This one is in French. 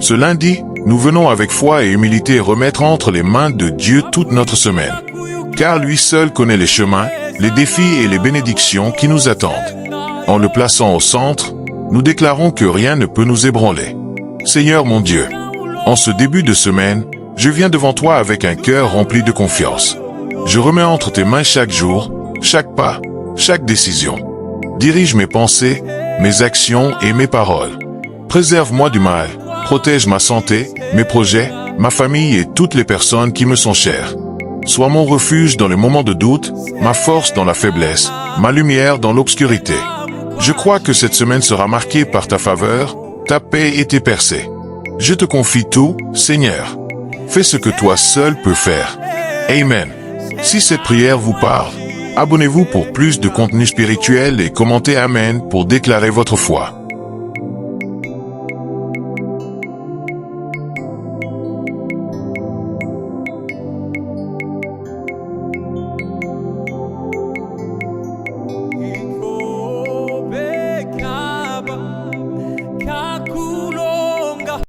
Ce lundi, nous venons avec foi et humilité remettre entre les mains de Dieu toute notre semaine. Car lui seul connaît les chemins, les défis et les bénédictions qui nous attendent. En le plaçant au centre, nous déclarons que rien ne peut nous ébranler. Seigneur mon Dieu, en ce début de semaine, je viens devant toi avec un cœur rempli de confiance. Je remets entre tes mains chaque jour, chaque pas, chaque décision. Dirige mes pensées, mes actions et mes paroles. Préserve-moi du mal, protège ma santé, mes projets, ma famille et toutes les personnes qui me sont chères. Sois mon refuge dans les moments de doute, ma force dans la faiblesse, ma lumière dans l'obscurité. Je crois que cette semaine sera marquée par ta faveur, ta paix et tes percées. Je te confie tout, Seigneur. Fais ce que toi seul peux faire. Amen. Si cette prière vous parle, abonnez-vous pour plus de contenu spirituel et commentez Amen pour déclarer votre foi.